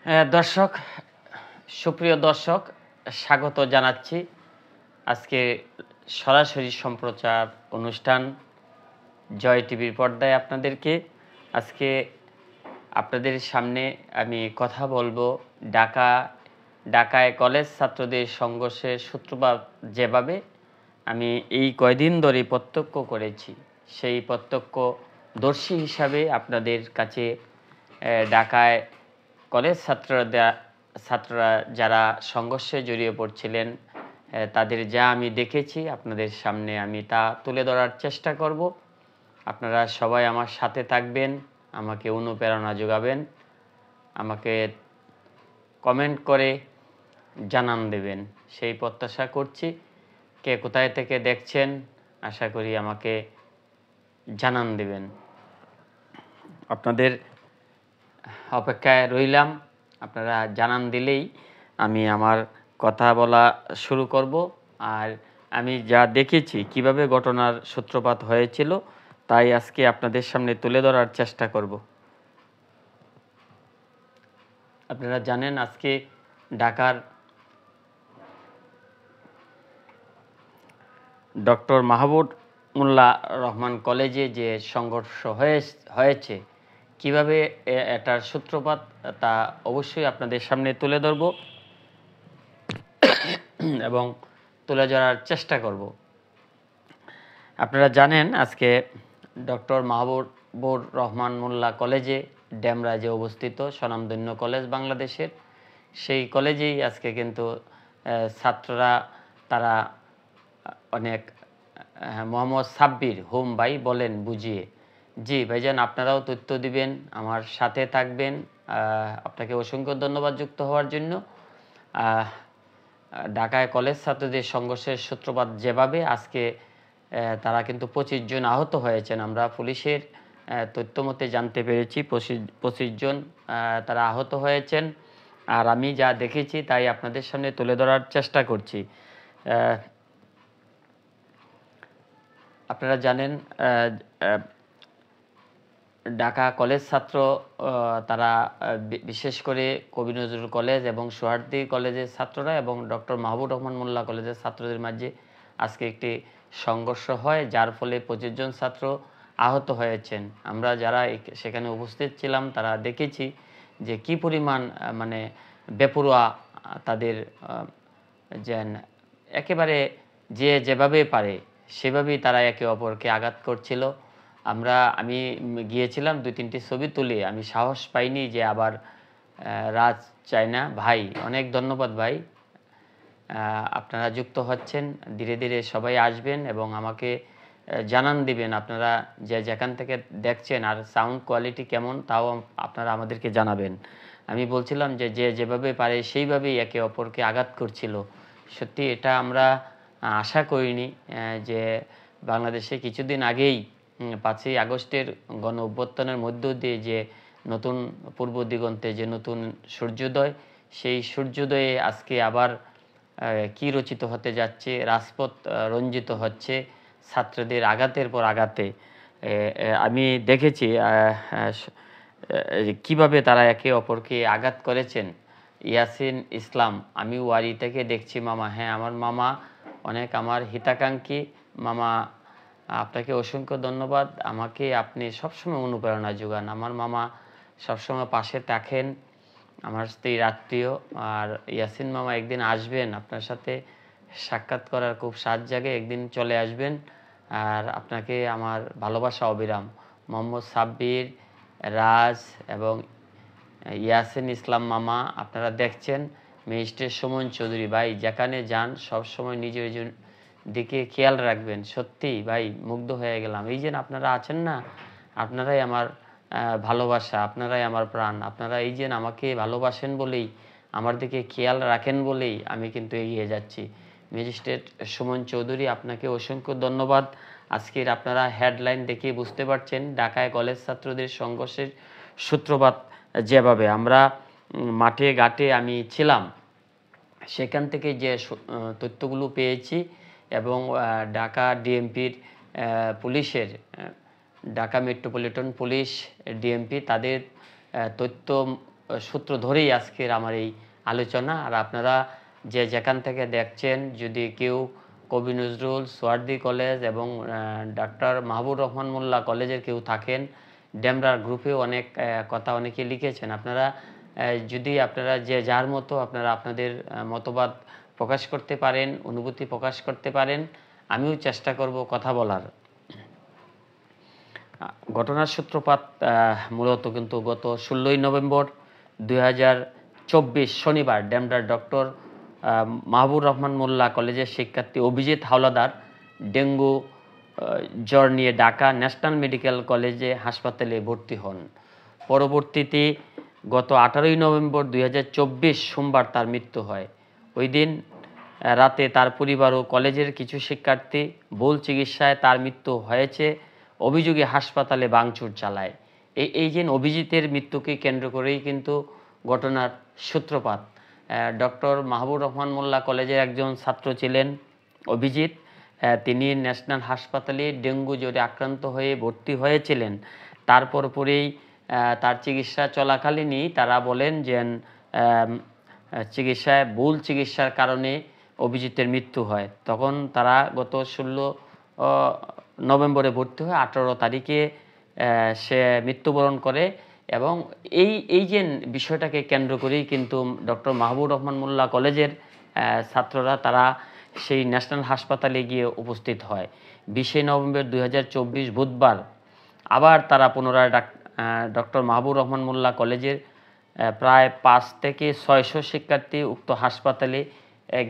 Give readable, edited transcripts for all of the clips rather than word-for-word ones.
দর্শক, সুপ্রিয় দর্শক, স্বাগত জানাচ্ছি আজকে সরাসরি সম্প্রচার অনুষ্ঠান জয় টিভির পর্দায় আপনাদেরকে। আজকে আপনাদের সামনে আমি কথা বলবো ঢাকায় কলেজ ছাত্রদের সংঘর্ষের সূত্রপাত যেভাবে আমি এই কয়দিন ধরে প্রত্যক্ষ করেছি, সেই প্রত্যক্ষদর্শী হিসাবে আপনাদের কাছে ঢাকায় কলেজ ছাত্ররা যারা সংঘর্ষে জড়িয়ে পড়ছিলেন তাদের যা আমি দেখেছি আপনাদের সামনে আমি তা তুলে ধরার চেষ্টা করব। আপনারা সবাই আমার সাথে থাকবেন, আমাকে অনুপ্রেরণা যোগাবেন, আমাকে কমেন্ট করে জানান দেবেন, সেই প্রত্যাশা করছি। কে কোথায় থেকে দেখছেন আশা করি আমাকে জানান দেবেন। আপনাদের অপেক্ষায় রইলাম। আপনারা জানান দিলেই আমি আমার কথা বলা শুরু করব। আর আমি যা দেখেছি কিভাবে ঘটনার সূত্রপাত হয়েছিল তাই আজকে আপনাদের সামনে তুলে ধরার চেষ্টা করব। আপনারা জানেন আজকে ঢাকার ডক্টর মাহমুদুল্লাহ রহমান কলেজে যে সংঘর্ষ হয়েছে, কিভাবে এটার সূত্রপাত তা অবশ্যই আপনাদের সামনে তুলে ধরব এবং তুলে ধরার চেষ্টা করব। আপনারা জানেন আজকে ডক্টর মাহবুবুর রহমান মোল্লা কলেজে ড্যামরাজে অবস্থিত স্বনামধন্য কলেজ বাংলাদেশের, সেই কলেজেই আজকে কিন্তু ছাত্ররা তারা অনেক মোহাম্মদ সাব্বির হোম ভাই বলেন বুঝিয়ে। জি ভাইজান, আপনারাও তথ্য দিবেন, আমার সাথে থাকবেন। আপনাকে অসংখ্য ধন্যবাদ যুক্ত হওয়ার জন্য। ঢাকায় কলেজ ছাত্রদের সংঘর্ষের সূত্রপাত যেভাবে আজকে তারা কিন্তু 25 জন আহত হয়েছেন, আমরা পুলিশের তথ্য মতে জানতে পেরেছি 25 জন তারা আহত হয়েছেন। আর আমি যা দেখেছি তাই আপনাদের সামনে তুলে ধরার চেষ্টা করছি। আপনারা জানেন ঢাকা কলেজ ছাত্র তারা বিশেষ করে কবি নজরুল কলেজ এবং সোহার্দি কলেজের ছাত্ররা এবং ডক্টর মাহবুবুর রহমান মোল্লা কলেজের ছাত্রদের মাঝে আজকে একটি সংঘর্ষ হয়, যার ফলে 25 জন ছাত্র আহত হয়েছেন। আমরা যারা সেখানে উপস্থিত ছিলাম তারা দেখেছি যে কি পরিমাণ মানে বেপরোয়া তাদের যেন একেবারে যে যেভাবে পারে সেভাবেই তারা একে অপরকে আঘাত করছিল। আমি গিয়েছিলাম 2-3টি ছবি তুলে, আমি সাহস পাইনি যে আবার রাজ চায়না ভাই, অনেক ধন্যবাদ ভাই, আপনারা যুক্ত হচ্ছেন, ধীরে ধীরে সবাই আসবেন এবং আমাকে জানান দিবেন আপনারা যেখান থেকে দেখছেন আর সাউন্ড কোয়ালিটি কেমন তাও আপনারা আমাদেরকে জানাবেন। আমি বলছিলাম যে যেভাবে পারে সেইভাবেই একে অপরকে আঘাত করছিল। সত্যি এটা আমরা আশা করিনি যে বাংলাদেশে কিছুদিন আগেই 5ই আগস্টের গণ অভ্যুত্থানের মধ্য দিয়ে যে নতুন পূর্ব দিগন্তে যে নতুন সূর্যোদয়, সেই সূর্যোদয়ে আজকে আবার কি রচিত হতে যাচ্ছে, রাজপথ রঞ্জিত হচ্ছে ছাত্রদের আঘাতের পর আঘাতে। আমি দেখেছি কিভাবে তারা একে অপরকে আঘাত করেছেন। ইয়াসিন ইসলাম, আমি ওয়ারি থেকে দেখছি মামা। হ্যাঁ, আমার মামা অনেক আমার হিতাকাঙ্ক্ষী মামা, আপনাকে অসংখ্য ধন্যবাদ। আমাকে আপনি সবসময় অনুপ্রেরণা যোগান। আমার মামা সবসময় পাশে থাকেন, আমার স্ত্রীর আত্মীয়। আর ইয়াসিন মামা একদিন আসবেন, আপনার সাথে সাক্ষাৎ করার খুব স্বাদ জাগে, একদিন চলে আসবেন। আর আপনাকে আমার ভালোবাসা অবিরাম। মোহাম্মদ সাব্বির, রাজ এবং ইয়াসিন ইসলাম মামা, আপনারা দেখছেন। ম্যাজিস্ট্রেট সুমন চৌধুরী ভাই, যেখানে যান সবসময় নিজের দিকে খেয়াল রাখবেন। সত্যি ভাই মুগ্ধ হয়ে গেলাম, এই যে আপনারা আছেন না, আপনারাই আমার ভালোবাসা, আপনারাই আমার প্রাণ। আপনারা এই যে আমাকে ভালোবাসেন বলেই, আমার দিকে খেয়াল রাখেন বলেই আমি কিন্তু এগিয়ে যাচ্ছি। ম্যাজিস্ট্রেট সুমন চৌধুরী, আপনাকে অসংখ্য ধন্যবাদ। আজকের আপনারা হেডলাইন দেখে বুঝতে পারছেন ঢাকায় কলেজ ছাত্রদের সংঘর্ষের সূত্রপাত যেভাবে, আমরা মাঠে ঘাটে আমি ছিলাম, সেখান থেকে যে তথ্যগুলো পেয়েছি এবং ঢাকা ডিএমপির পুলিশের, ঢাকা মেট্রোপলিটন পুলিশ ডিএমপি তাদের তথ্য সূত্র ধরেই আজকের আমার এই আলোচনা। আর আপনারা যে যেখান থেকে দেখছেন, যদি কেউ কবি নজরুল, সোয়ার্দী কলেজ এবং ডাক্তার মাহবুব রহমান মোল্লা কলেজের কেউ থাকেন, ডেমরার গ্রুপেও অনেক কথা অনেকে লিখেছেন। আপনারা যদি আপনারা যে যার মতো আপনারা আপনাদের মতবাদ প্রকাশ করতে পারেন, অনুভূতি প্রকাশ করতে পারেন, আমিও চেষ্টা করব কথা বলার। ঘটনার সূত্রপাত মূলত কিন্তু গত 16ই নভেম্বর 2024 শনিবার ডেমরার ডক্টর মাহবুব রহমান মোল্লা কলেজের শিক্ষার্থী অভিজিৎ হাওলাদার ডেঙ্গু জ্বর নিয়ে ঢাকা ন্যাশনাল মেডিকেল কলেজে হাসপাতালে ভর্তি হন। পরবর্তীতে গত 18ই নভেম্বর 2024 সোমবার তার মৃত্যু হয়। ওই দিন রাতে তার পরিবার ও কলেজের কিছু শিক্ষার্থী ভুল চিকিৎসায় তার মৃত্যু হয়েছে অভিযোগে হাসপাতালে ভাঙচুর চালায়। এই যে অভিজিতের মৃত্যুকে কেন্দ্র করেই কিন্তু ঘটনার সূত্রপাত। ডক্টর মাহবুব রহমান মোল্লা কলেজের একজন ছাত্র ছিলেন অভিজিৎ। তিনি ন্যাশনাল হাসপাতালে ডেঙ্গু জ্বরে আক্রান্ত হয়ে ভর্তি হয়েছিলেন। তারপর পরেই তার চিকিৎসা চলাকালীনই তারা বলেন যে ভুল চিকিৎসার কারণে অভিজিতের মৃত্যু হয়। তখন তারা গত 16 নভেম্বরে ভর্তি হয়ে 18 তারিখে সে মৃত্যুবরণ করে। এবং এই যে বিষয়টাকে কেন্দ্র করেই কিন্তু ডক্টর মাহবুব রহমান মোল্লা কলেজের ছাত্ররা তারা সেই ন্যাশনাল হাসপাতালে গিয়ে উপস্থিত হয়। 20 নভেম্বর 2024 বুধবার আবার তারা পুনরায় ডক্টর মাহবুব রহমান মোল্লা কলেজের প্রায় 5 থেকে 600 শিক্ষার্থী উক্ত হাসপাতালে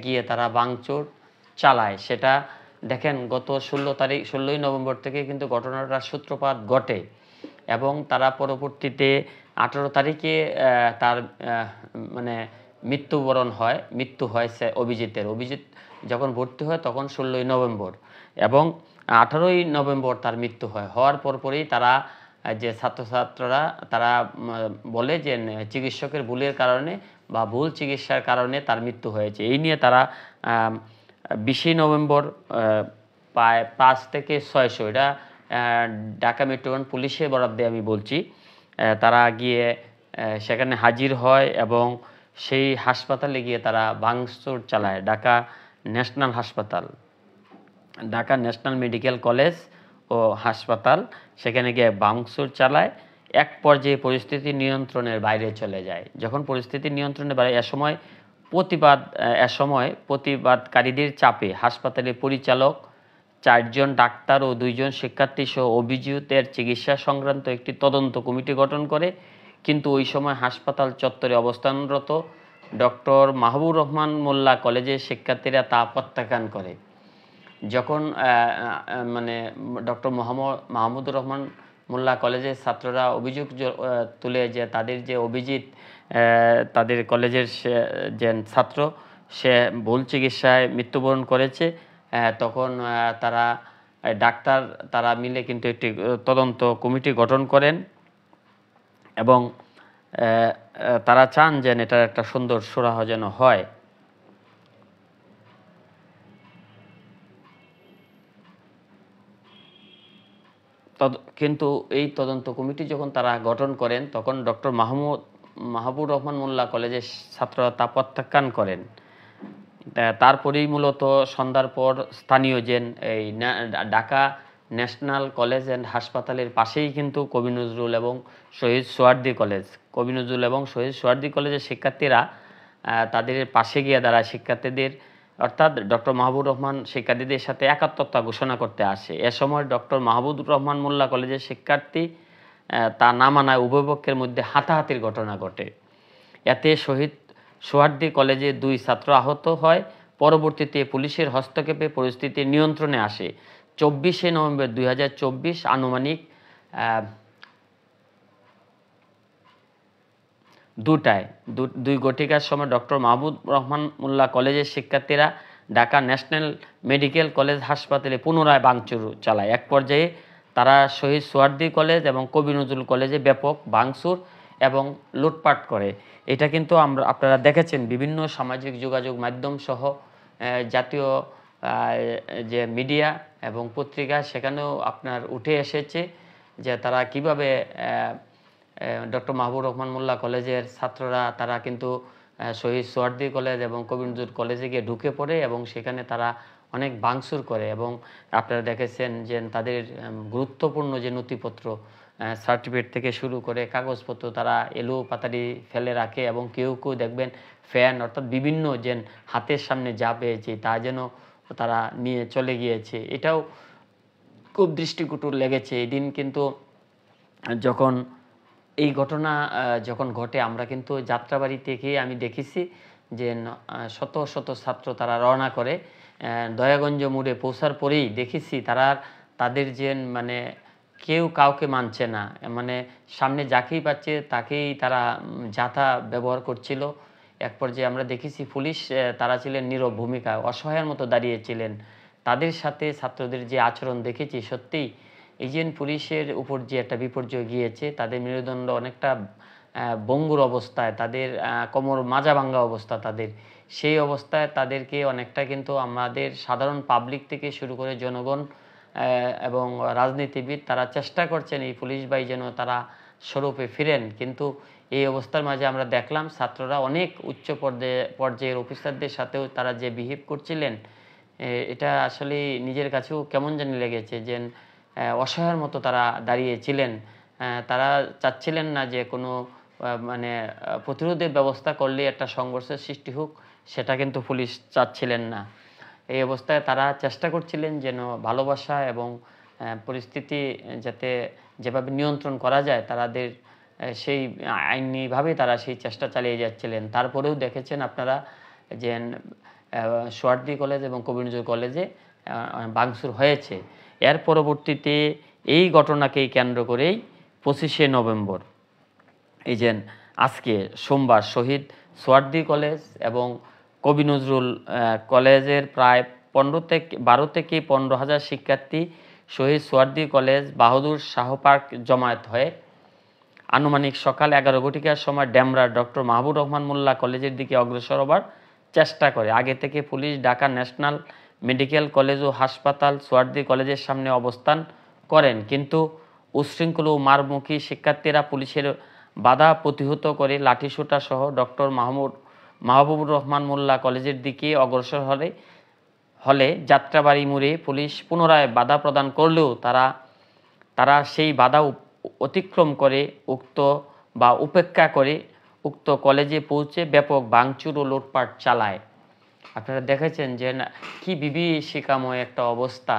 গিয়ে তারা ভাঙচুর চালায়। সেটা দেখেন গত 16ই নভেম্বর থেকে কিন্তু ঘটনাটার সূত্রপাত ঘটে এবং তারা পরবর্তীতে 18 তারিখে তার মানে মৃত্যু হয়েছে অভিজিৎ যখন ভর্তি হয় তখন 16ই নভেম্বর এবং 18ই নভেম্বর তার মৃত্যু হওয়ার পরপরই তারা যে ছাত্রছাত্ররা তারা বলে যে চিকিৎসকের ভুলের কারণে বা ভুল চিকিৎসার কারণে তার মৃত্যু হয়েছে। এই নিয়ে তারা 20 নভেম্বর প্রায় 5 থেকে 600, এটা ঢাকা মেট্রোপলিটন পুলিশের বরাদ্দে আমি বলছি, তারা গিয়ে সেখানে হাজির হয় এবং সেই হাসপাতালে গিয়ে তারা ভাঙচুর চালায়। ঢাকা ন্যাশনাল মেডিকেল কলেজ ও হাসপাতাল, সেখানে গিয়ে ভাঙচুর চালায়। এক পর্যায়ে পরিস্থিতি নিয়ন্ত্রণের বাইরে চলে যায়। যখন পরিস্থিতি নিয়ন্ত্রণের বাইরে প্রতিবাদকারীদের চাপে হাসপাতালের পরিচালক, 4 জন ডাক্তার ও 2 জন শিক্ষার্থী সহ অভিজিতের চিকিৎসা সংক্রান্ত একটি তদন্ত কমিটি গঠন করে। কিন্তু ওই সময় হাসপাতাল চত্বরে অবস্থানরত ডক্টর মাহবুব রহমান মোল্লা কলেজের শিক্ষার্থীরা তা প্রত্যাখ্যান করে। যখন ডক্টর মাহমুদুর রহমান মোল্লা কলেজের ছাত্ররা অভিযোগ তুলে যে তাদের যে অভিজিৎ তাদের কলেজের যে ছাত্র সে ভুল চিকিৎসায় মৃত্যুবরণ করেছে, তখন তারা মিলে কিন্তু একটি তদন্ত কমিটি গঠন করেন এবং তারা চান যে এটার একটা সুন্দর সুরাহা যেন হয়। কিন্তু এই তদন্ত কমিটি যখন তারা গঠন করেন তখন ডক্টর মাহবুব রহমান মোল্লা কলেজের ছাত্ররা তা প্রত্যাখ্যান করেন। তারপরেই মূলত সন্ধ্যার পর স্থানীয় এই ঢাকা ন্যাশনাল কলেজ অ্যান্ড হাসপাতালের পাশেই কিন্তু কবি নজরুল এবং শহীদ সোহরাওয়ার্দী কলেজের শিক্ষার্থীরা তাদের পাশে গিয়ে দাঁড়ায়। শিক্ষার্থীদের অর্থাৎ ডক্টর মাহবুব রহমান শিক্ষার্থীদের সাথে একাত্মতা ঘোষণা করতে আসে। এ সময় ডক্টর মাহবুব রহমান মোল্লা কলেজের শিক্ষার্থী তা না মানায় উভয় পক্ষের মধ্যে হাতাহাতির ঘটনা ঘটে। এতে সোহরাওয়ার্দী কলেজে 2 ছাত্র আহত হয়। পরবর্তীতে পুলিশের হস্তক্ষেপে পরিস্থিতি নিয়ন্ত্রণে আসে। 24 নভেম্বর 2024 আনুমানিক 2:00 সময় ডক্টর মাহবুব রহমান মোল্লা কলেজের শিক্ষার্থীরা ঢাকা ন্যাশনাল মেডিকেল কলেজ হাসপাতালে পুনরায় ভাঙচুর চালায়। এক পর্যায়ে তারা শহীদ সোহরাওয়ার্দী কলেজ এবং কবি নজরুল কলেজে ব্যাপক ভাঙচুর এবং লুটপাট করে। এটা কিন্তু আপনারা দেখেছেন বিভিন্ন সামাজিক যোগাযোগ মাধ্যম সহ জাতীয় যে মিডিয়া এবং পত্রিকা, সেখানেও আপনার উঠে এসেছে যে তারা কিভাবে ডক্টর মাহবুব রহমান মোল্লা কলেজের ছাত্ররা তারা কিন্তু শহীদ সোহরাওয়ার্দী কলেজ এবং কবি নজরুল কলেজে গিয়ে ঢুকে পড়ে এবং সেখানে তারা অনেক ভাঙচুর করে এবং আপনারা দেখেছেন যে তাদের গুরুত্বপূর্ণ যে নথিপত্র সার্টিফিকেট থেকে শুরু করে কাগজপত্র তারা এলো পাতারি ফেলে রাখে এবং কেউ কেউ দেখবেন ফ্যান অর্থাৎ বিভিন্ন যে হাতের সামনে যা পেয়েছে তা যেন তারা নিয়ে চলে গিয়েছে। এটাও খুব দৃষ্টিকটু লেগেছে। এই দিন কিন্তু যখন এই ঘটনা যখন ঘটে আমরা কিন্তু যাত্রাবাড়ি থেকে আমি দেখেছি যে শত শত ছাত্র তারা রওনা করে দয়াগঞ্জ মোড়ে পৌঁছার পরেই দেখেছি তারা তাদের যে মানে কেউ কাউকে মানছে না, মানে সামনে যাকেই পাচ্ছে তাকেই তারা যাতা ব্যবহার করছিল। এক পর্যায়ে আমরা দেখেছি পুলিশ তারা ছিলেন নীরব ভূমিকায় অসহায়ের মতো দাঁড়িয়েছিলেন। তাদের সাথে ছাত্রদের যে আচরণ দেখেছি সত্যিই এই যে পুলিশের উপর যে একটা বিপর্যয় গিয়েছে, তাদের মেরুদণ্ড অনেকটা ভঙ্গুর অবস্থায়, তাদের কোমর মাজা ভাঙ্গা অবস্থা তাদের, সেই অবস্থায় তাদেরকে অনেকটা কিন্তু আমাদের সাধারণ পাবলিক থেকে শুরু করে জনগণ এবং রাজনীতিবিদ তারা চেষ্টা করছেন এই পুলিশ বাই যেন তারা স্বরূপে ফিরেন, কিন্তু এই অবস্থার মাঝে আমরা দেখলাম ছাত্ররা অনেক উচ্চ পর্যায়ের অফিসারদের সাথেও তারা যে বিহেভ করছিলেন এটা আসলে নিজের কাছেও কেমন জানি লেগেছে যে অসহায়ের মতো তারা দাঁড়িয়েছিলেন। তারা চাচ্ছিলেন না যে কোনো মানে প্রতিরোধের ব্যবস্থা করলে একটা সংঘর্ষের সৃষ্টি হোক, সেটা কিন্তু পুলিশ চাচ্ছিলেন না। এই অবস্থায় তারা চেষ্টা করছিলেন যেন ভালোবাসা এবং পরিস্থিতি যাতে যেভাবে নিয়ন্ত্রণ করা যায় তাদের সেই আইনিভাবে তারা সেই চেষ্টা চালিয়ে যাচ্ছিলেন। তারপরেও দেখেছেন আপনারা যে সোহরাওয়ার্দী কলেজ এবং কবি নজরুল কলেজে ভাঙচুর হয়েছে। এর পরবর্তীতে এই ঘটনাকেই কেন্দ্র করেই 25শে নভেম্বর এই যে আজকে সোমবার শহীদ সোহরাওয়ার্দী কলেজ এবং কবি নজরুল কলেজের প্রায় 12 থেকে 15,000 শিক্ষার্থী শহীদ সোহরাওয়ার্দী কলেজ বাহাদুর শাহ পার্ক জমায়েত হয়ে আনুমানিক সকাল 11 ঘটিকার সময় ডেমরার ডক্টর মাহবুব রহমান মোল্লা কলেজের দিকে অগ্রসর হবার চেষ্টা করে। আগে থেকে police Dhaka national medical college ও হাসপাতাল সোহরাওয়ার্দী কলেজের সামনে অবস্থান করেন, কিন্তু উচ্ছৃঙ্খল ও মারমুখী শিক্ষার্থীরা পুলিশের বাধা প্রতিহত করে লাঠিসোঁটা সহ ডক্টর মাহবুবুর রহমান মোল্লা কলেজের দিকে অগ্রসর হলে যাত্রাবাড়ি মোড়ে পুলিশ পুনরায় বাধা প্রদান করলেও তারা সেই বাধা অতিক্রম করে উপেক্ষা করে উক্ত কলেজে পৌঁছে ব্যাপক ভাঙচুর ও লুটপাট চালায়। আপনারা দেখেছেন যে কি বিভীষিকাময় একটা অবস্থা,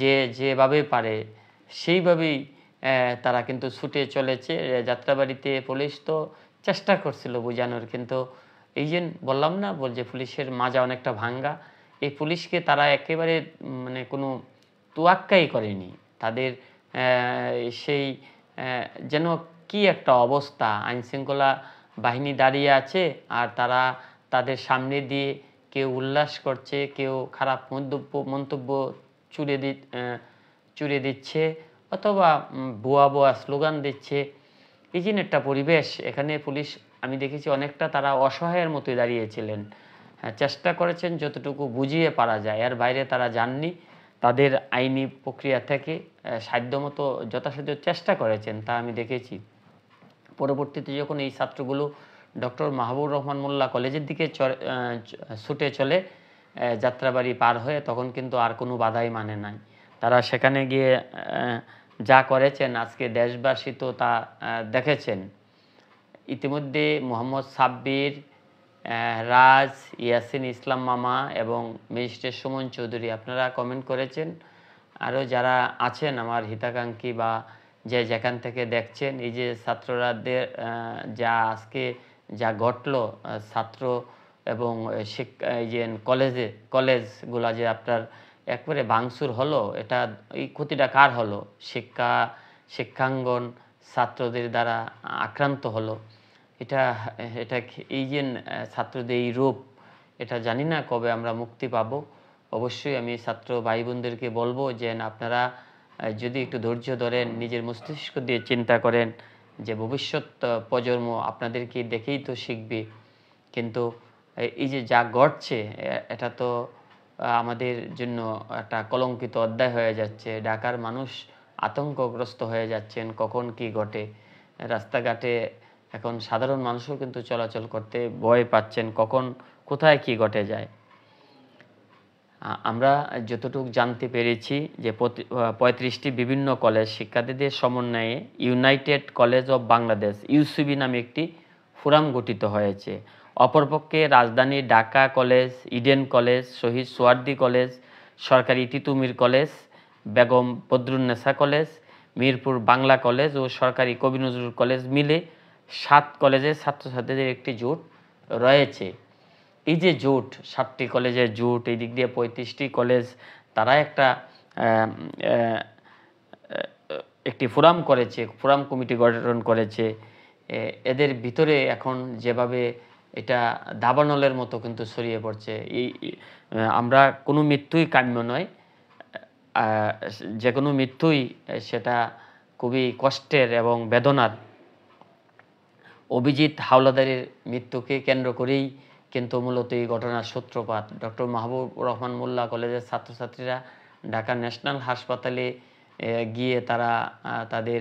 যে যেভাবে পারে সেইভাবেই তারা কিন্তু ছুটে চলেছে। যাত্রাবাড়িতে পুলিশ তো চেষ্টা করছিল বোঝানোর, কিন্তু এই যে বললাম না যে পুলিশের মাজা অনেকটা ভাঙ্গা, এই পুলিশকে তারা একেবারে মানে কোনো তোয়াক্কাই করেনি। তাদের সেই যেন কি একটা অবস্থা, আইনশৃঙ্খলা বাহিনী দাঁড়িয়ে আছে আর তারা তাদের সামনে দিয়ে কেউ উল্লাস করছে, কেউ খারাপ মন্তব্য চুড়ে দিচ্ছে অথবা ভুয়া স্লোগান দিচ্ছে। এই যে একটা পরিবেশ, এখানে পুলিশ আমি দেখেছি অনেকটা তারা অসহায়ের মতোই দাঁড়িয়েছিলেন। চেষ্টা করেছেন যতটুকু বুঝিয়ে পারা যায়, এর বাইরে তারা যাননি। তাদের আইনি প্রক্রিয়া থেকে সাধ্যমতো যথাসাধ্য চেষ্টা করেছেন, তা আমি দেখেছি। পরবর্তীতে যখন এই ছাত্রগুলো ডক্টর মাহবুব রহমান মোল্লা কলেজের দিকে ছুটে চলে যাত্রাবাড়ি পার হয়ে, তখন কিন্তু আর কোনো বাধাই মানে নাই। তারা সেখানে গিয়ে যা করেছেন আজকে দেশবাসী তো তা দেখেছেন। ইতিমধ্যে মোহাম্মদ সাব্বির, রাজ, ইয়াসিন ইসলাম মামা এবং ম্যাজিস্ট্রেট সুমন চৌধুরী আপনারা কমেন্ট করেছেন। আরও যারা আছেন আমার হিতাকাঙ্ক্ষী বা যেখান থেকে দেখছেন, এই যে ছাত্ররাদের যা আজকে যা ঘটলো, ছাত্র এবং এই যে কলেজগুলা যে আপনার একবারে ভাঙচুর হলো, এটা এই ক্ষতিটা কার হলো? শিক্ষাঙ্গন ছাত্রদের দ্বারা আক্রান্ত হলো। এটা এটা এই যে ছাত্রদের এই রূপ, এটা জানি না কবে আমরা মুক্তি পাবো। অবশ্যই আমি ছাত্র ভাই বোনদেরকে বলবো যে আপনারা যদি একটু ধৈর্য ধরেন, নিজের মস্তিষ্ক দিয়ে চিন্তা করেন যে ভবিষ্যৎ প্রজন্ম আপনাদেরকে দেখেই তো শিখবে। কিন্তু এই যে যা ঘটছে এটা তো আমাদের জন্য একটা কলঙ্কিত অধ্যায় হয়ে যাচ্ছে। ঢাকার মানুষ আতঙ্কগ্রস্ত হয়ে যাচ্ছেন, কখন কি ঘটে। রাস্তাঘাটে এখন সাধারণ মানুষও কিন্তু চলাচল করতে ভয় পাচ্ছেন, কখন কোথায় কি ঘটে যায়। আমরা যতটুকু জানতে পেরেছি যে ৩৫টি বিভিন্ন কলেজ শিক্ষার্থীদের সমন্বয়ে united college of Bangladesh UCB নামে একটি ফোরাম গঠিত হয়েছে। অপরপক্ষে রাজধানী Dhaka college, Eden college, Shaheed Suhrawardy college, সরকারি Titumir college, Begum Badrunnesa college, Mirpur Bangla college ও সরকারি কবি নজরুল কলেজ মিলে ৭ কলেজের ছাত্রছাত্রীদের একটি জোট রয়েছে। এই যে জোট, ৭টি কলেজের জোট, এই দিক দিয়ে ৩৫টি কলেজ, তারা একটি ফোরাম করেছে, ফোরাম কমিটি গঠন করেছে। এদের ভিতরে এখন যেভাবে এটা দাবানলের মতো কিন্তু ছড়িয়ে পড়ছে। আমরা কোনো মৃত্যুই কাম্য নয়, যে কোনো মৃত্যুই সেটা খুবই কষ্টের এবং বেদনার। অভিজিৎ হাওলাদারের মৃত্যুকে কেন্দ্র করেই কিন্তু মূলত এই ঘটনার সূত্রপাত। ডক্টর মাহবুব রহমান মোল্লা কলেজের ছাত্রছাত্রীরা ঢাকা ন্যাশনাল হাসপাতালে গিয়ে তারা তাদের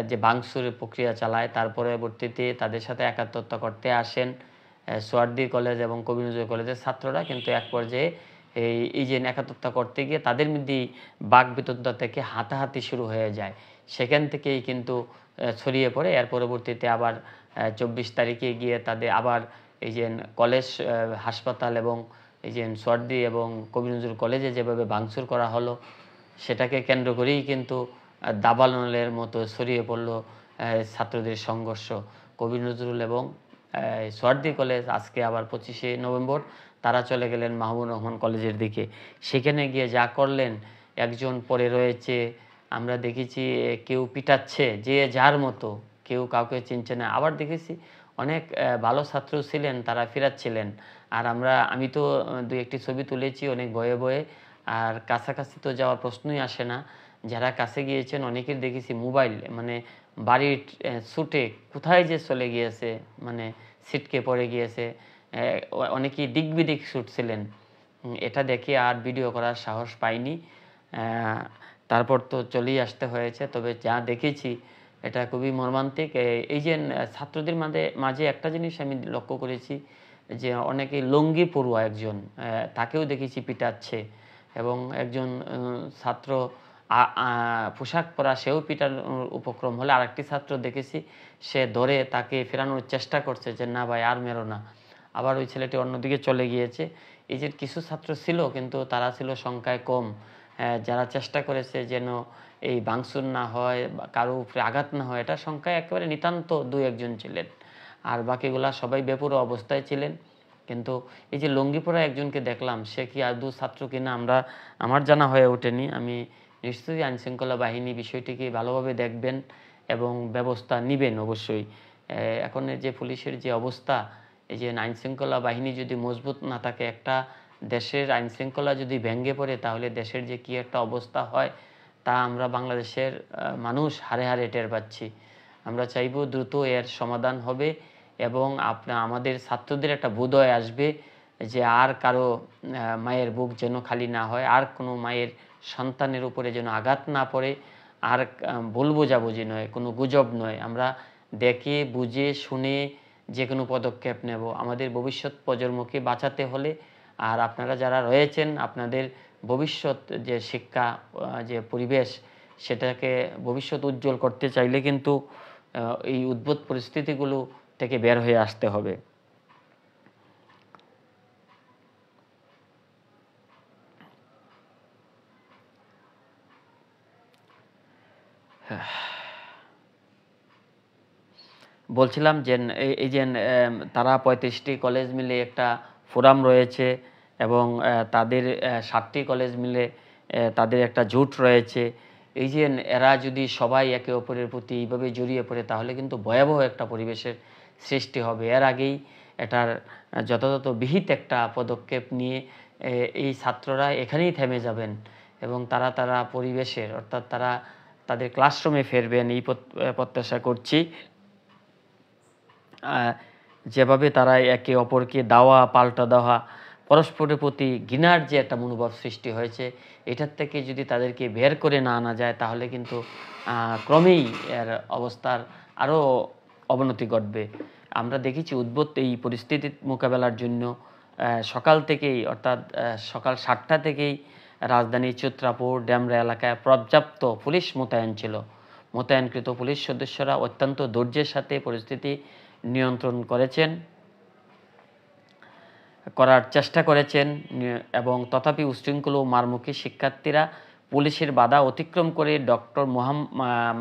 যে ভাঙচুরের প্রক্রিয়া চালায়, তার পরবর্তীতে তাদের সাথে একাত্মতা করতে আসেন সোহরাওয়ার্দী কলেজ এবং কবি নজরুল কলেজের ছাত্ররা। কিন্তু এক পর্যায়ে এই যে একাত্মতা করতে গিয়ে তাদের মধ্যেই বাকবিতণ্ডা থেকে হাতাহাতি শুরু হয়ে যায়। সেখান থেকেই কিন্তু ছড়িয়ে পড়ে। এর পরবর্তীতে আবার ২৪ তারিখে গিয়ে তাদের আবার এই যে কলেজ, হাসপাতাল এবং এই যে সোহরাওয়ার্দী এবং কবি নজরুল কলেজে যেভাবে ভাঙচুর করা হলো, সেটাকে কেন্দ্র করেই কিন্তু দাবানলের মতো ছড়িয়ে পড়ল ছাত্রদের সংঘর্ষ। কবি নজরুল এবং সোহরাওয়ার্দী কলেজ আজকে আবার ২৫শে নভেম্বর তারা চলে গেলেন মাহবুব রহমান কলেজের দিকে। সেখানে গিয়ে যা করলেন, একজন পড়ে রয়েছে, আমরা দেখেছি কেউ পিটাচ্ছে যে যার মতো, কেউ কাউকে চিনছে না। আবার দেখেছি অনেক ভালো ছাত্র ছিলেন, তারা ফেরাচ্ছিলেন। আর আমি তো ২-১টি ছবি তুলেছি অনেক ভয়ে ভয়ে। আর কাছাকাছি তো যাওয়ার প্রশ্নই আসে না। যারা কাছে গিয়েছেন অনেকের দেখেছি মোবাইল মানে বাড়ির ছুটে কোথায় যে চলে গিয়েছে, মানে ছিটকে পড়ে গিয়েছে। অনেকেই দিক বিদিক ছুটছিলেন। এটা দেখে আর ভিডিও করার সাহস পাইনি। তারপর তো চলেই আসতে হয়েছে। তবে যা দেখেছি এটা খুবই মর্মান্তিক। এই যে ছাত্রদের মাঝে একটা জিনিস আমি লক্ষ্য করেছি যে অনেকে লুঙ্গি পড়ুয়া একজন, তাকেও দেখেছি পিটাচ্ছে, এবং একজন ছাত্র পোশাক পরা সেও পিটানোর উপক্রম হলে আরেকটি ছাত্র দেখেছি সে ধরে তাকে ফেরানোর চেষ্টা করছে যে না ভাই আর মেরো না। আবার ওই ছেলেটি অন্যদিকে চলে গিয়েছে। এই যে কিছু ছাত্র ছিল কিন্তু তারা ছিল সংখ্যায় কম, যারা চেষ্টা করেছে যেন এই ভাঙচুর না হয় বা কারো উপরে আঘাত না হয়, এটা সংখ্যায় একেবারে নিতান্ত ২-১ জন ছিলেন। আর বাকিগুলা সবাই বেপরোয়া অবস্থায় ছিলেন। কিন্তু এই যে লুঙ্গি পরা একজনকে দেখলাম, সে কি আদৌ ছাত্র কিনা আমার জানা হয়ে ওঠেনি। আমি নিশ্চয়ই আইনশৃঙ্খলা বাহিনী বিষয়টিকে ভালোভাবে দেখবেন এবং ব্যবস্থা নেবেন অবশ্যই। এখন যে পুলিশের যে অবস্থা, এই যে আইনশৃঙ্খলা বাহিনী যদি মজবুত না থাকে, একটা দেশের আইনশৃঙ্খলা যদি ভেঙে পড়ে, তাহলে দেশের যে কী একটা অবস্থা হয় তা আমরা বাংলাদেশের মানুষ হাড়ে হাড়ে টের পাচ্ছি। আমরা চাইব দ্রুত এর সমাধান হবে এবং আমাদের ছাত্রদের একটা বোধহয় আসবে যে আর কারো মায়ের বুক যেন খালি না হয়, আর কোনো মায়ের সন্তানের উপরে যেন আঘাত না পড়ে, আর ভুল বোঝাবুঝি নয়, কোনো গুজব নয়। আমরা দেখে বুঝে শুনে যে কোনো পদক্ষেপ নেব আমাদের ভবিষ্যৎ প্রজন্মকে বাঁচাতে হলে। আর আপনারা যারা রয়েছেন, আপনাদের ভবিষ্যৎ যে শিক্ষা যে পরিবেশ, সেটাকে ভবিষ্যৎ উজ্জ্বল করতে চাইলে কিন্তু এই উদ্ভূত পরিস্থিতিগুলো থেকে বের হয়ে আসতে হবে। বলছিলাম যে এই যে তারা ৩৫টি কলেজ মিলে একটা ফোরাম রয়েছে এবং তাদের ৭টি কলেজ মিলে তাদের একটা জোট রয়েছে। এই যে এরা যদি সবাই একে অপরের প্রতি এইভাবে জড়িয়ে পড়ে, তাহলে কিন্তু ভয়াবহ একটা পরিবেশের সৃষ্টি হবে। এর আগেই এটার যথাযথ বিহিত একটা পদক্ষেপ নিয়ে এই ছাত্ররা এখানেই থেমে যাবেন এবং তারা পরিবেশের, অর্থাৎ তারা তাদের ক্লাসরুমে ফিরবেন এই প্রত্যাশা করছি। যেভাবে তারা একে অপরকে দেওয়া পাল্টা দেওয়া, পরস্পরের প্রতি ঘৃণার যে একটা মনোভাব সৃষ্টি হয়েছে, এটার থেকে যদি তাদেরকে বের করে না আনা যায়, তাহলে কিন্তু ক্রমেই এর অবস্থার আরও অবনতি ঘটবে। আমরা দেখেছি উদ্ভূত এই পরিস্থিতির মোকাবেলার জন্য সকাল থেকেই অর্থাৎ সকাল ৭টা থেকেই রাজধানীর চিত্রাপুর, ডেমরা এলাকায় পর্যাপ্ত পুলিশ মোতায়েন ছিল। মোতায়েনকৃত পুলিশ সদস্যরা অত্যন্ত ধৈর্যের সাথে পরিস্থিতি নিয়ন্ত্রণ করার চেষ্টা করেছেন এবং তথাপি উশৃঙ্খল ও মারমুখী শিক্ষার্থীরা পুলিশের বাধা অতিক্রম করে ডক্টর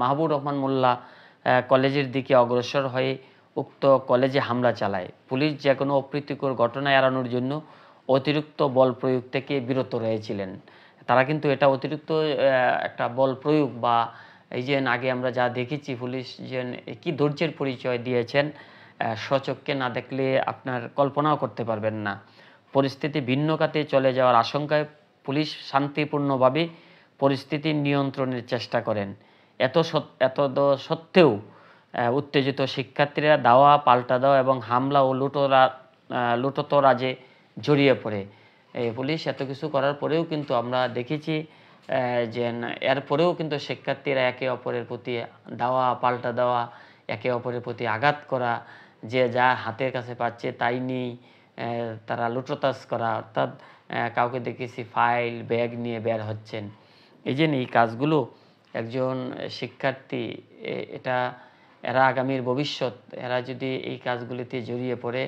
মাহবুব রহমান মোল্লা কলেজের দিকে অগ্রসর হয়ে উক্ত কলেজে হামলা চালায়। পুলিশ যে কোনো অপ্রীতিকর ঘটনা এড়ানোর জন্য অতিরিক্ত বল প্রয়োগ থেকে বিরত রয়েছিলেন। তারা কিন্তু এটা অতিরিক্ত একটা বল প্রয়োগ বা এই যে আগে আমরা যা দেখেছি পুলিশ যে কি ধৈর্যের পরিচয় দিয়েছেন, স্বচক্ষে না দেখলে আপনার কল্পনাও করতে পারবেন না। পরিস্থিতি ভিন্ন খাতে চলে যাওয়ার আশঙ্কায় পুলিশ শান্তিপূর্ণভাবে পরিস্থিতি নিয়ন্ত্রণের চেষ্টা করেন। এত সত্ত্বেও উত্তেজিত শিক্ষার্থীরা দাওয়া পাল্টা দেওয়া এবং হামলা ও লুটতরাজে জড়িয়ে পড়ে। পুলিশ এত কিছু করার পরেও কিন্তু আমরা দেখেছি যে এরপরেও কিন্তু শিক্ষার্থীরা একে অপরের প্রতি দাওয়া পাল্টা দেওয়া, একে অপরের প্রতি আঘাত করা, যে যা হাতের কাছে পাচ্ছে তাই নিয়ে তারা লুটতরাজ করা, অর্থাৎ কাউকে দেখেছি ফাইল ব্যাগ নিয়ে বের হচ্ছেন। এই যে এই কাজগুলো একজন শিক্ষার্থী এরা আগামীর ভবিষ্যৎ, এরা যদি এই কাজগুলিতে জড়িয়ে পড়ে,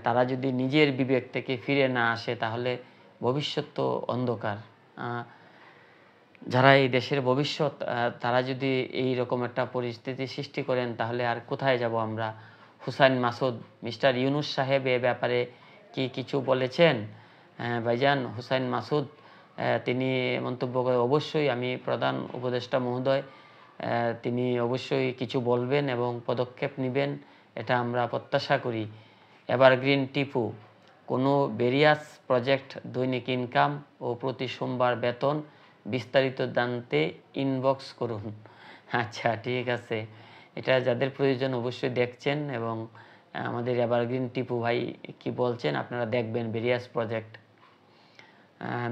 তারা যদি নিজের বিবেক থেকে ফিরে না আসে তাহলে ভবিষ্যৎ তো অন্ধকার। যারা এই দেশের ভবিষ্যৎ, তারা যদি এই রকম একটা পরিস্থিতি সৃষ্টি করেন তাহলে আর কোথায় যাব আমরা? হুসাইন মাসুদ, মিস্টার ইউনুস সাহেব এ ব্যাপারে কি কিছু বলেছেন? ভাইজান হুসাইন মাসুদ তিনি মন্তব্য করে অবশ্যই আমি প্রধান উপদেষ্টা মহোদয় তিনি অবশ্যই কিছু বলবেন এবং পদক্ষেপ নেবেন, এটা আমরা প্রত্যাশা করি। এভারগ্রিন টিপু, কোনো ভেরিয়াস প্রজেক্ট, দৈনিক ইনকাম ও প্রতি সোমবার বেতন, বিস্তারিত জানতে ইনবক্স করুন। আচ্ছা, ঠিক আছে, এটা যাদের প্রয়োজন অবশ্যই দেখছেন এবং আমাদের এভারগ্রিন টিপু ভাই কি বলছেন আপনারা দেখবেন, ভেরিয়াস প্রজেক্ট।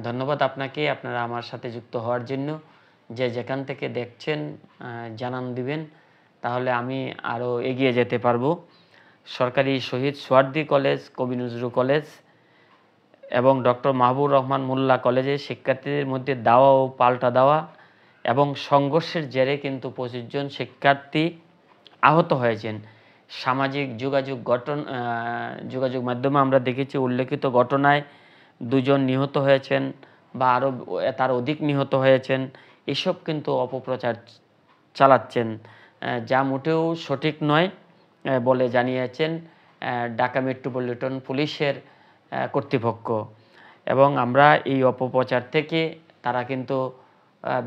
ধন্যবাদ আপনাকে, আপনারা আমার সাথে যুক্ত হওয়ার জন্য। যে যেখান থেকে দেখছেন জানান দিবেন, তাহলে আমি আরও এগিয়ে যেতে পারবো। সরকারি শহীদ সোহরাওয়ার্দী কলেজ, কবি নজরুল কলেজ এবং ডক্টর মাহবুব রহমান মোল্লা কলেজে শিক্ষার্থীদের মধ্যে দাওয়া ও পাল্টা দেওয়া এবং সংঘর্ষের জেরে কিন্তু 25 জন শিক্ষার্থী আহত হয়েছেন। সামাজিক যোগাযোগ মাধ্যমে আমরা দেখেছি উল্লেখিত ঘটনায় 2 জন নিহত হয়েছেন বা আরও তার অধিক নিহত হয়েছেন। এসব কিন্তু অপপ্রচার চালাচ্ছেন, যা মোটেও সঠিক নয় বলে জানিয়েছেন ঢাকা মেট্রোপলিটন পুলিশের কর্তৃপক্ষ। এবং আমরা এই অপপ্রচার থেকে তারা কিন্তু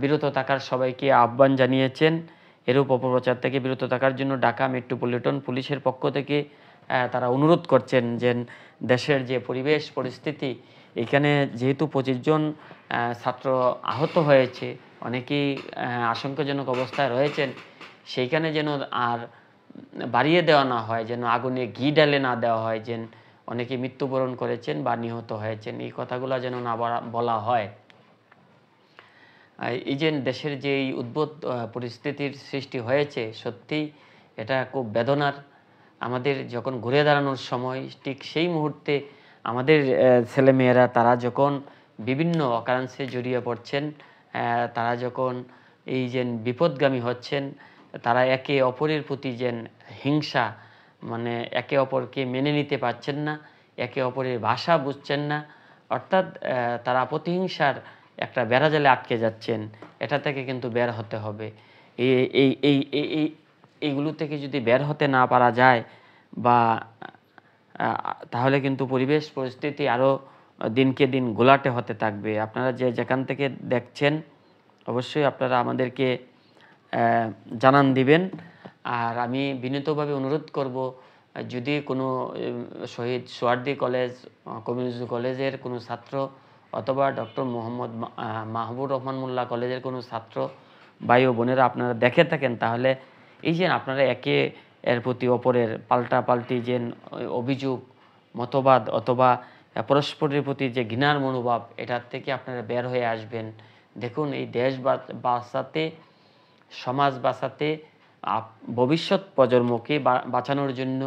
বিরত থাকার সবাইকে আহ্বান জানিয়েছেন। এরূপ অপপ্রচার থেকে বিরত থাকার জন্য ঢাকা মেট্রোপলিটন পুলিশের পক্ষ থেকে তারা অনুরোধ করছেন যে দেশের যে পরিবেশ পরিস্থিতি, এখানে যেহেতু 25 জন ছাত্র আহত হয়েছে, অনেকেই আশঙ্কাজনক অবস্থায় রয়েছেন, সেইখানে যেন আর বাড়িয়ে দেওয়া না হয়, যেন আগুনে ঘি ঢেলে না দেওয়া হয়, যেন অনেকে মৃত্যুবরণ করেছেন বা নিহত হয়েছেন, এই কথাগুলো যেন না বলা হয়। এই যে দেশের যে এই উদ্ভূত পরিস্থিতির সৃষ্টি হয়েছে, সত্যি এটা খুব বেদনার। আমাদের যখন ঘুরে দাঁড়ানোর সময়, ঠিক সেই মুহূর্তে আমাদের ছেলেমেয়েরা তারা যখন বিভিন্ন অকারেন্সে জড়িয়ে পড়ছেন, তারা যখন এই যে বিপদগামী হচ্ছেন, তারা একে অপরের প্রতি যে হিংসা, মানে একে অপরকে মেনে নিতে পারছেন না, একে অপরের ভাষা বুঝছেন না, অর্থাৎ তারা প্রতিহিংসার একটা বেড়াজালে আটকে যাচ্ছেন। এটা থেকে কিন্তু বের হতে হবে। এইগুলো থেকে যদি বের হতে না পারা যায় বা তাহলে কিন্তু পরিবেশ পরিস্থিতি আরও দিনকে দিন ঘোলাটে হতে থাকবে। আপনারা যে যেখান থেকে দেখছেন অবশ্যই আপনারা আমাদেরকে জানান দিবেন। আর আমি বিনীতভাবে অনুরোধ করব, যদি কোনো শহীদ সোহরাওয়ার্দী কলেজ, কমিউনিটি কলেজের কোনো ছাত্র অথবা ডক্টর মাহবুব রহমান মোল্লা কলেজের কোনো ছাত্র ভাই ও বোনেরা আপনারা দেখে থাকেন, তাহলে এই যে আপনারা এর প্রতি অপরের পাল্টাপাল্টি যে অভিযোগ, মতবাদ অথবা পরস্পরের প্রতি যে ঘৃণার মনোভাব, এটার থেকে আপনারা বের হয়ে আসবেন। দেখুন, এই দেশ বাঁচাতে, সমাজ বাঁচাতে ভবিষ্যৎ প্রজন্মকে বাঁচানোর জন্য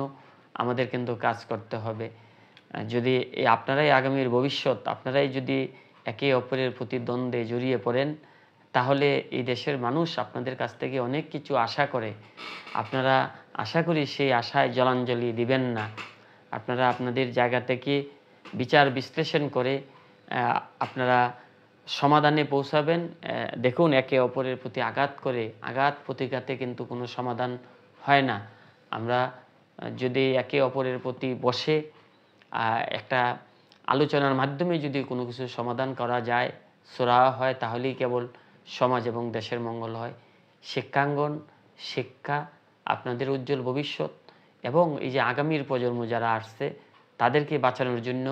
আমাদের কিন্তু কাজ করতে হবে। যদি আপনারাই আগামীর ভবিষ্যৎ, আপনারাই যদি একে অপরের প্রতি দ্বন্দ্বে জড়িয়ে পড়েন, তাহলে এই দেশের মানুষ আপনাদের কাছ থেকে অনেক কিছু আশা করে। আপনারা আশা করি সেই আশায় জলাঞ্জলি দিবেন না। আপনারা আপনাদের জায়গা থেকে বিচার বিশ্লেষণ করে আপনারা সমাধানে পৌঁছাবেন। দেখুন, একে অপরের প্রতি আঘাত করে, আঘাত প্রতিঘাতে কিন্তু কোনো সমাধান হয় না। আমরা যদি একে অপরের প্রতি বসে একটা আলোচনার মাধ্যমে যদি কোনো কিছু সমাধান করা যায়, সুরাহা হয়, তাহলেই কেবল সমাজ এবং দেশের মঙ্গল হয়। শিক্ষাঙ্গন, শিক্ষা আপনাদের উজ্জ্বল ভবিষ্যৎ, এবং এই যে আগামীর প্রজন্ম যারা আসছে তাদেরকে বাঁচানোর জন্য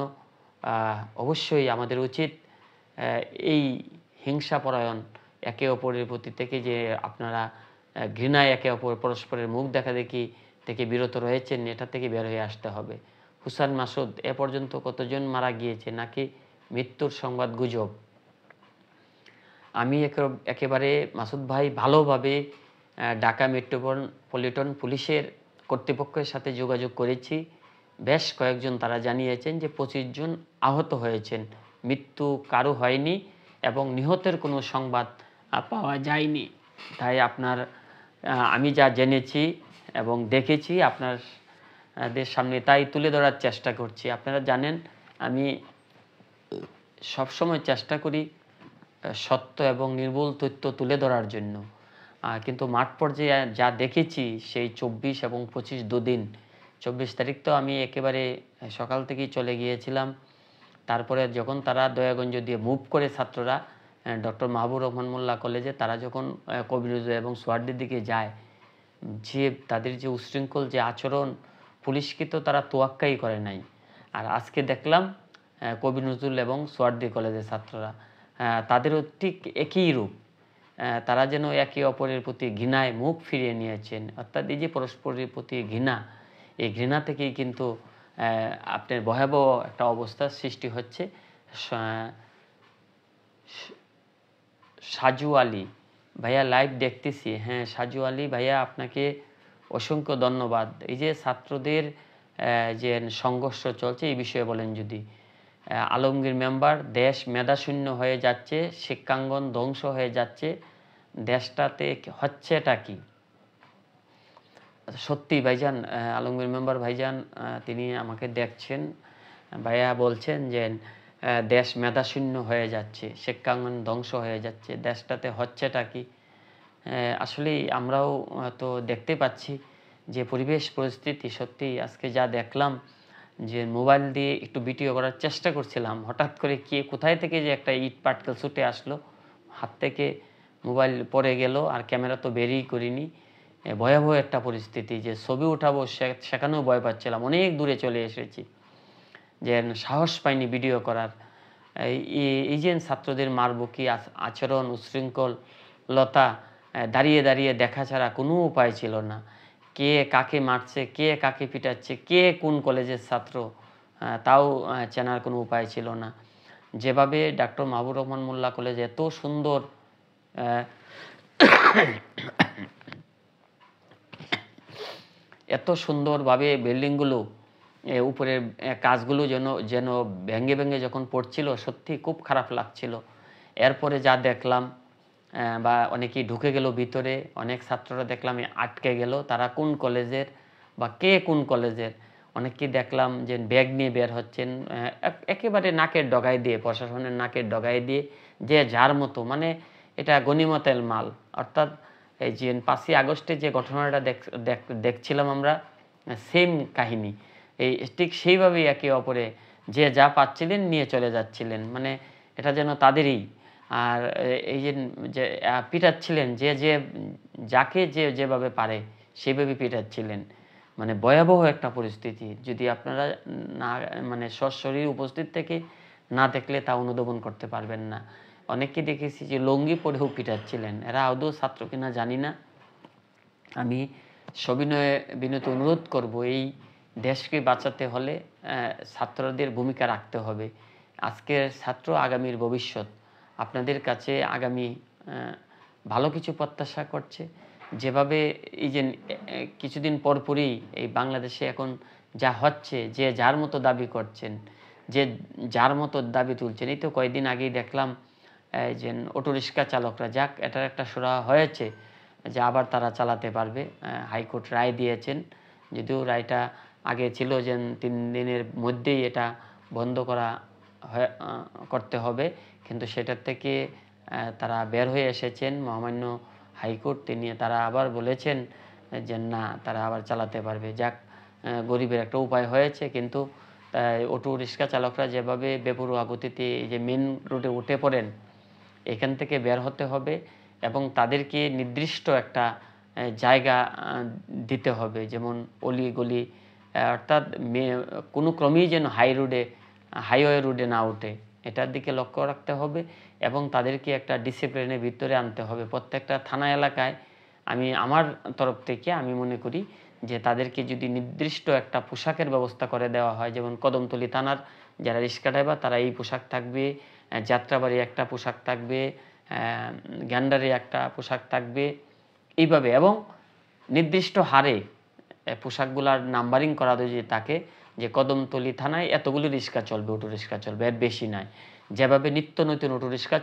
অবশ্যই আমাদের উচিত এই হিংসাপরায়ণ একে অপরের প্রতি থেকে যে আপনারা ঘৃণায় একে অপর পরস্পরের মুখ দেখাদেখি থেকে বিরত রয়েছেন, এটা থেকে বের হয়ে আসতে হবে। হুসান মাসুদ, এ পর্যন্ত কতজন মারা গিয়েছে নাকি মৃত্যুর সংবাদ গুজব? আমি একেবারে মাসুদ ভাই ভালোভাবে ঢাকা মেট্রোপলিটন পুলিশের কর্তৃপক্ষের সাথে যোগাযোগ করেছি। বেশ কয়েকজন তারা জানিয়েছেন যে 25 জন আহত হয়েছেন, মৃত্যু কারো হয়নি এবং নিহতের কোনো সংবাদ পাওয়া যায়নি। তাই আমি যা জেনেছি এবং দেখেছি আপনাদের সামনে তাই তুলে ধরার চেষ্টা করছি। আপনারা জানেন আমি সবসময় চেষ্টা করি সত্য এবং নির্ভুল তথ্য তুলে ধরার জন্য, কিন্তু মাঠ পর্যায়ে যা দেখেছি সেই 24 এবং 25 দুদিন, 24 তারিখ তো আমি একেবারে সকাল থেকেই চলে গিয়েছিলাম। তারপরে যখন তারা দয়াগঞ্জ দিয়ে মুভ করে ছাত্ররা ডক্টর মাহবুব রহমান মোল্লা কলেজে, তারা যখন কবি নজরুল এবং সোহার্দির দিকে যায়, যে তাদের যে উশৃঙ্খল যে আচরণ, পুলিশকে তো তারা তোয়াক্কাই করে নাই। আর আজকে দেখলাম কবি নজরুল এবং সোহার্দি কলেজের ছাত্ররা, তাদেরও ঠিক একই রূপ। তারা যেন একে অপরের প্রতি ঘৃণায় মুখ ফিরিয়ে নিয়েছেন। অর্থাৎ এই যে পরস্পরের প্রতি ঘৃণা, এই ঘৃণা থেকেই কিন্তু আপনার ভয়াবহ একটা অবস্থার সৃষ্টি হচ্ছে। সাজু আলী ভাইয়া, লাইভ দেখতেছি। হ্যাঁ সাজু আলী ভাইয়া, আপনাকে অসংখ্য ধন্যবাদ। এই যে ছাত্রদের যে সংঘর্ষ চলছে এই বিষয়ে বলেন যদি। আলমগীর মেম্বার, দেশ মেধাশূন্য হয়ে যাচ্ছে, শিক্ষাঙ্গন ধ্বংস হয়ে যাচ্ছে, দেশটাতে হচ্ছেটা কি? সত্যি ভাইজান, আলমগীর মেম্বার ভাইজান তিনি আমাকে দেখছেন, ভাইয়া বলছেন যে দেশ মেধাশূন্য হয়ে যাচ্ছে, শিক্ষাঙ্গন ধ্বংস হয়ে যাচ্ছে, দেশটাতে হচ্ছেটা কি? আসলেই আমরাও তো দেখতে পাচ্ছি যে পরিবেশ পরিস্থিতি, সত্যি আজকে যা দেখলাম, যে মোবাইল দিয়ে একটু ভিডিও করার চেষ্টা করছিলাম, হঠাৎ করে কে কোথায় থেকে যে একটা ইট পাটকেল ছুটে আসলো, হাত থেকে মোবাইল পড়ে গেল, আর ক্যামেরা তো বেরই করিনি। ভয়াবহ একটা পরিস্থিতি, যে ছবি উঠাবো সেখানেও ভয় পাচ্ছিলাম, অনেক দূরে চলে এসেছি, যে সাহস পাইনি ভিডিও করার। এই যে ছাত্রদের মারবুকি আচরণ, উশৃঙ্খলতা, দাঁড়িয়ে দাঁড়িয়ে দেখা ছাড়া কোনো উপায় ছিল না। কে কাকে মারছে, কে কাকে পিটাচ্ছে, কে কোন কলেজের ছাত্র, তাও চেনার কোনো উপায় ছিল না। যেভাবে ডক্টর মাহবুব রহমান মোল্লা কলেজ এত সুন্দর এত সুন্দরভাবে বিল্ডিংগুলো, উপরের কাজগুলো যেন ভেঙে ভেঙে যখন পড়ছিল, সত্যি খুব খারাপ লাগছিল। এরপরে যা দেখলাম, বা অনেকেই ঢুকে গেল ভিতরে, অনেক ছাত্ররা দেখলাম আটকে গেল, তারা কোন কলেজের বা কে কোন কলেজের। অনেককেই দেখলাম যে ব্যাগ নিয়ে বের হচ্ছেন, একেবারে নাকের ডগায় দিয়ে, প্রশাসনের নাকের ডগায় দিয়ে, যে যার মতো, মানে এটা গনিমতের মাল। অর্থাৎ এই যে 5ই আগস্টে যে ঘটনাটা দেখছিলাম আমরা, সেম কাহিনী, এই ঠিক সেইভাবেই একে অপরে যে যা পাচ্ছিলেন নিয়ে চলে যাচ্ছিলেন, মানে এটা যেন তাদেরই। আর এই যে পিটাচ্ছিলেন, যে যাকে যেভাবে পারে সেভাবে পিটাচ্ছিলেন, মানে ভয়াবহ একটা পরিস্থিতি। যদি আপনারা না, মানে সশরীরে উপস্থিত থেকে না দেখলে তা অনুধাবন করতে পারবেন না। অনেককে দেখেছি যে লুঙ্গি পরেও পিটাচ্ছিলেন, এরা আদৌ ছাত্র কিনা জানি না। আমি সবিনয়ে বিনীত অনুরোধ করব, এই দেশকে বাঁচাতে হলে ছাত্রদের ভূমিকা রাখতে হবে। আজকের ছাত্র আগামীর ভবিষ্যৎ। আপনাদের কাছে আগামী ভালো কিছু প্রত্যাশা করছে। যেভাবে এই যে কিছুদিন পরপরই এই বাংলাদেশে এখন যা হচ্ছে, যে যার মতো দাবি করছেন, যে যার মতো দাবি তুলছেন। এই তো কয়েকদিন আগেই দেখলাম এই যে অটোরিক্সা চালকরা, যাক এটার একটা সুরাহা হয়েছে যে আবার তারা চালাতে পারবে। হাইকোর্ট রায় দিয়েছেন। যদিও রায়টা আগে ছিল যে ৩ দিনের মধ্যেই এটা বন্ধ করতে হবে। কিন্তু সেটার থেকে তারা বের হয়ে এসেছেন মহামান্য হাইকোর্ট। তারা আবার বলেছেন যে না, তারা আবার চালাতে পারবে। যাক, গরিবের একটা উপায় হয়েছে। কিন্তু অটো রিক্সা চালকরা যেভাবে বেপরোয়া গতিতে এই যে মেন রোডে উঠে পড়েন, এখান থেকে বের হতে হবে এবং তাদেরকে নির্দিষ্ট একটা জায়গা দিতে হবে, যেমন অলি-গলি, অর্থাৎ কোনো ক্রমেই যেন হাইওয়ে রোডে না ওঠে, এটার দিকে লক্ষ্য রাখতে হবে এবং তাদেরকে একটা ডিসিপ্লিনের ভিতরে আনতে হবে। প্রত্যেকটা থানা এলাকায় আমার তরফ থেকে আমি মনে করি যে তাদেরকে যদি নির্দিষ্ট একটা পোশাকের ব্যবস্থা করে দেওয়া হয়, যেমন কদমতলী থানার যারা রিক্সা ড্রাইভার তারা এই পোশাক থাকবে, যাত্রাবাড়ি একটা পোশাক থাকবে, গ্যান্ডারে একটা পোশাক থাকবে, এইভাবে এবং নির্দিষ্ট হারে পোশাকগুলার নাম্বারিং করা যদি থাকে যে কদমতলী থানায় এতগুলি রিক্সা চলবে, অটো রিক্সা চলবে, এর বেশি নয়। যেভাবে নিত্য নতুন অটো রিক্সা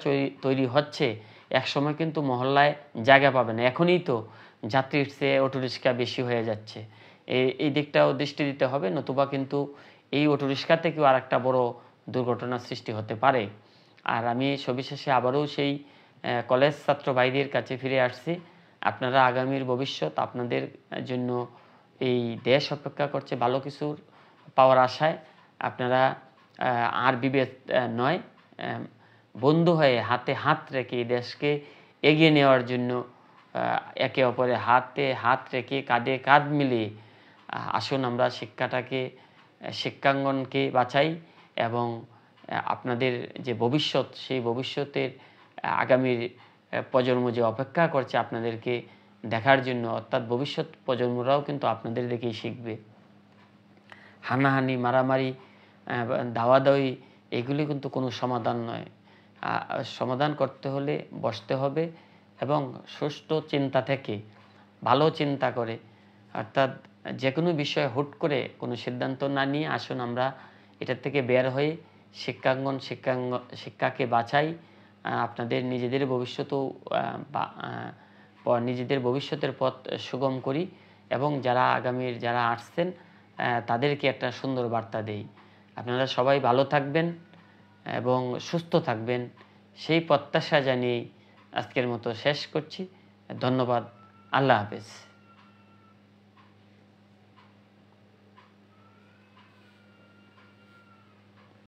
তৈরি হচ্ছে, একসময় কিন্তু মহল্লায় জায়গা পাবে না। এখনই তো যাত্রীর চেয়ে অটো রিক্সা বেশি হয়ে যাচ্ছে। এই দিকটাও দৃষ্টি দিতে হবে, নতুবা কিন্তু এই অটো রিক্সা থেকেও আর একটা বড় দুর্ঘটনার সৃষ্টি হতে পারে। আর আমি সবিশেষে আবারও সেই কলেজ ছাত্র ভাইদের কাছে ফিরে আসছি। আপনারা আগামীর ভবিষ্যৎ, আপনাদের জন্য এই দেশ অপেক্ষা করছে ভালো কিছুর পাওয়ার আশায়। আপনারা আর বিভেদ নয়, বন্ধু হয়ে হাতে হাত রেখে এই দেশকে এগিয়ে নেওয়ার জন্য একে অপরের হাতে হাত রেখে কাঁধে কাঁধ মিলিয়ে আসুন আমরা শিক্ষাঙ্গনকে বাঁচাই এবং আপনাদের যে ভবিষ্যৎ, সেই ভবিষ্যতের আগামীর প্রজন্ম যে অপেক্ষা করছে আপনাদেরকে দেখার জন্য, অর্থাৎ ভবিষ্যৎ প্রজন্মরাও কিন্তু আপনাদের দেখেই শিখবে। হানাহানি, মারামারি, দাওয়াদাওয়ি এগুলি কিন্তু কোনো সমাধান নয়। সমাধান করতে হলে বসতে হবে এবং সুষ্ঠু চিন্তা থেকে, ভালো চিন্তা করে, অর্থাৎ যে কোনো বিষয়ে হুট করে কোনো সিদ্ধান্ত না নিয়ে আসুন আমরা এটার থেকে বের হয়ে শিক্ষাকে বাঁচাই। আপনাদের নিজেদের ভবিষ্যতের পথ সুগম করি এবং যারা আসছেন তাদেরকে একটা সুন্দর বার্তা দেই। আপনারা সবাই ভালো থাকবেন এবং সুস্থ থাকবেন, সেই প্রত্যাশা জানিয়ে আজকের মতো শেষ করছি। ধন্যবাদ। আল্লাহ হাফেজ।